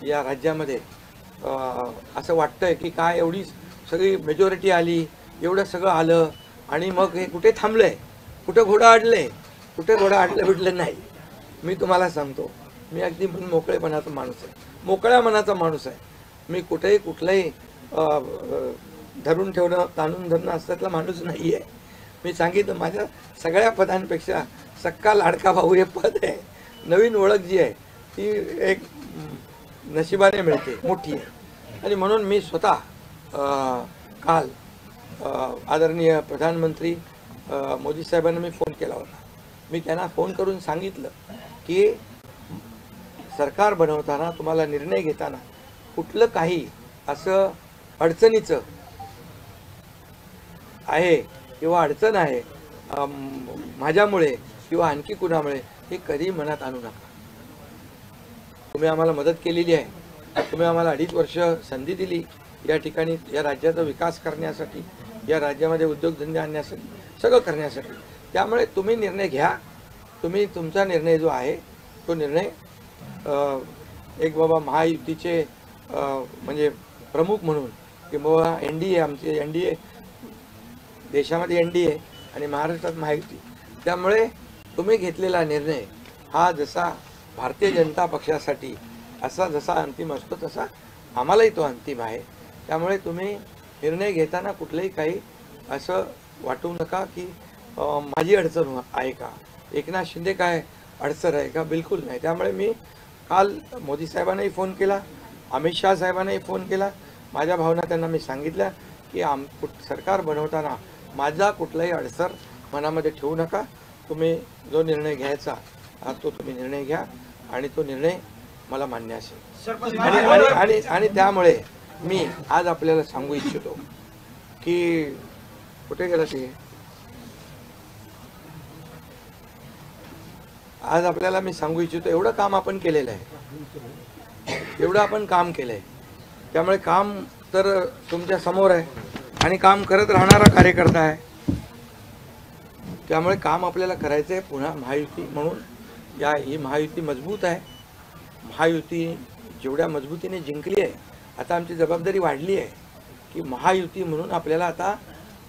या राज्यामध्ये असं वाटतंय की काय एवढी सगळी मेजॉरिटी आली, एवढं सगळं आलं आणि मग हे कुठे थांबलंय, कुठं घोडं अडलंय, कुठे घोडं अडलं बिडलं नाही. मी तुम्हाला सांगतो, मी अगदी मोकळेपणाचा माणूस आहे, मोकळ्या मनाचा माणूस आहे. मी कुठेही कुठलंही धरून ठेवणं, ताणून धरणं असल्यातला माणूस नाही आहे. मी सांगितलं, माझ्या सगळ्या पदांपेक्षा सक्का लाडका भाऊ हे पद आहे. नवीन ओळख जी आहे ती एक नशिबाने मिळते, मोठी आहे. आणि म्हणून मी स्वतः काल आदरणीय प्रधानमंत्री मोदी साहेबांना मी फोन केला होता. मी त्यांना फोन करून सांगितलं की सरकार बनवताना, तुम्हाला निर्णय घेताना कुठलं काही असं अडचणीचं आहे किंवा अडचण आहे माझ्यामुळे किंवा आणखी कुणामुळे, हे कधी मनात आणू नका. तुम्ही आम्हाला मदत केलेली आहे, तुम्ही आम्हाला 2.5 वर्ष संधी दिली या ठिकाणी या राज्याचा विकास करण्यासाठी, या राज्यामध्ये उद्योगधंदे आणण्यासाठी, सगळं करण्यासाठी. त्यामुळे तुम्ही निर्णय घ्या. तुम्ही तुमचा निर्णय जो आहे तो निर्णय एक बाबा महायुतीचे म्हणजे प्रमुख म्हणून की बाबा NDA, आमचे NDA देशामध्ये NDA आणि महाराष्ट्रात महायुती. त्यामुळे तुम्ही घेतलेला निर्णय हा जसा भारतीय जनता पक्षासाठी असा जसा अंतिम असतो तसा आम्हालाही तो अंतिम आहे. त्यामुळे तुम्ही निर्णय घेताना कुठलंही काही असं वाटू नका की माझी अडचण आहे का, एकनाथ शिंदे काय अडचण आहे का, बिलकुल नाही. त्यामुळे मी काल मोदी साहेबांनाही फोन केला, अमित शाह साहेबांनाही फोन केला. माझ्या भावना त्यांना मी सांगितल्या की सरकार बनवताना माझा कुठलाही अडसर मनामध्ये ठेवू नका. तुम्ही जो निर्णय घ्यायचा तो तुम्ही निर्णय घ्या आणि तो निर्णय मला मान्य असेल. आणि त्यामुळे मी आज आपल्याला सांगू इच्छितो की कुठे गेला ते, आज आपल्याला मी सांगू इच्छितो, एवढं काम आपण केलेलं आहे, एवढं आपण काम केलं आहे. त्यामुळे काम तर तुमच्या समोर आहे आणि काम करत राहणारा कार्यकर्ता आहे. त्यामुळे काम आपल्याला करायचं आहे. पुन्हा महायुती म्हणून ही महायुती मजबूत आहे. महायुती जेवढ्या मजबूतीने जिंकली आहे, आता आमची जबाबदारी वाढली आहे की महायुती म्हणून आपल्याला आता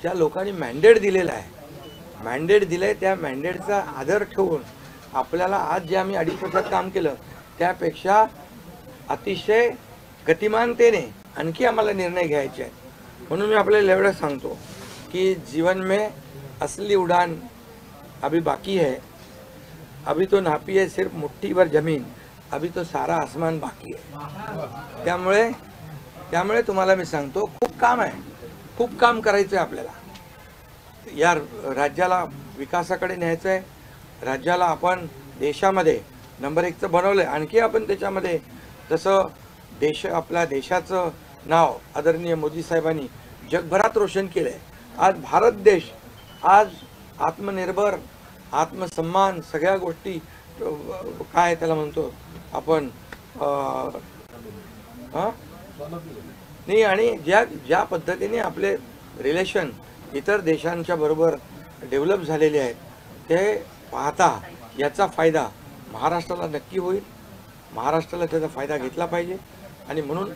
ज्या लोकांनी मॅन्डेट दिलेला आहे, मॅन्डेट दिलं आहे, त्या मॅन्डेटचा आदर ठेवून आपल्याला आज जे आम्ही 2.5 वर्षात काम केलं त्यापेक्षा अतिशय गतिमानतेने आणखी आम्हाला निर्णय घ्यायचे आहेत. म्हणून मी आपल्याला एवढं सांगतो कि जीवन में असली उड़ान अभी बाकी है, अभी तो नापी है सिर्फ मुट्ठी भर जमीन, अभी तो सारा आसमान बाकी है. त्यामुळे तुम्हाला मी सांगतो, खूप काम आहे, खूप काम करायचं आहे आपल्याला. या राज्याला विकासाकडे न्यायचं आहे. राज्याला आपण देशामध्ये नंबर 1चं बनवलं आहे. आणखी आपण त्याच्यामध्ये जसं आपल्या देशाचं नाव आदरणीय मोदी साहेबांनी जगभरात रोशन केलं आहे. आज भारत देश आज आत्मनिर्भर, आत्मसन्मान, सगळ्या गोष्टी काय त्याला म्हणतो आपण नाही. आणि ज्या पद्धतीने आपले रिलेशन इतर देशांच्या बरोबर डेव्हलप झालेले आहेत ते पाहता याचा फायदा महाराष्ट्राला नक्की होईल. महाराष्ट्राला त्याचा फायदा घेतला पाहिजे. आणि म्हणून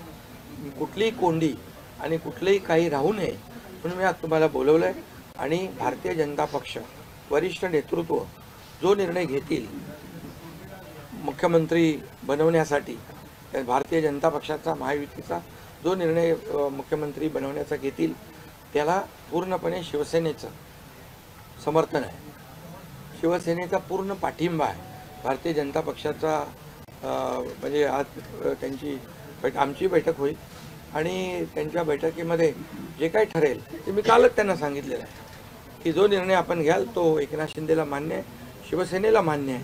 कुठलीही कोंडी आणि कुठलेही काही राहू नये म्हणून मी आज तुम्हाला बोलवलं आहे. आणि भारतीय जनता पक्ष वरिष्ठ नेतृत्व जो निर्णय घेतील मुख्यमंत्री बनवण्यासाठी, भारतीय जनता पक्षाचा महायुतीचा जो निर्णय मुख्यमंत्री बनवण्याचा घेतील त्याला पूर्णपणे शिवसेनेचं समर्थन आहे, शिवसेनेचा पूर्ण पाठिंबा आहे. भारतीय जनता पक्षाचा म्हणजे आज आमची बैठक होईल आणि त्यांच्या बैठकीमध्ये जे काही ठरेल ते मी कालच त्यांना सांगितलेलं आहे की जो निर्णय आपण घ्याल तो एकनाथ शिंदेला मान्य आहे, शिवसेनेला मान्य आहे.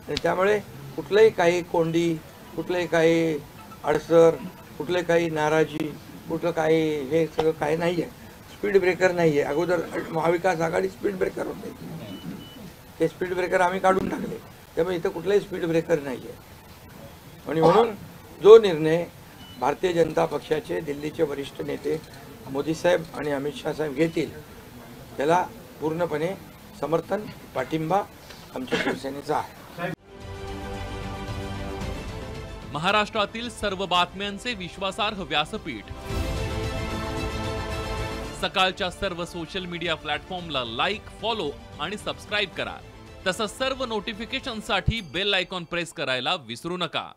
आणि त्यामुळे कुठलंही काही कोंडी, कुठलंही काही अडसर, कुठले काही नाराजी, कुठलं काही हे सगळं काही नाही आहे. स्पीड ब्रेकर नाही आहे. अगोदर महाविकास आघाडी स्पीड ब्रेकर होते, ते स्पीड ब्रेकर आम्ही काढून टाकले. त्यामुळे इथं कुठलाही स्पीड ब्रेकर नाही आहे. आणि म्हणून जो निर्णय भारतीय जनता पक्षाचे दिल्लीचे वरिष्ठ नेते मोदी साहेब आणि अमित शाह साहेब घेतील त्याला पूर्णपणे समर्थन, पाठिंबा आमच्या शिवसेनेचा आहे. महाराष्ट्रातील सर्व बातम्यांचे विश्वासार्ह व्यासपीठ. सकाळच्या सर्व सोशल मीडिया प्लॅटफॉर्मला लाईक, फॉलो आणि सबस्क्राईब करा. तसंच सर्व नोटिफिकेशनसाठी बेल आयकॉन प्रेस करायला विसरू नका.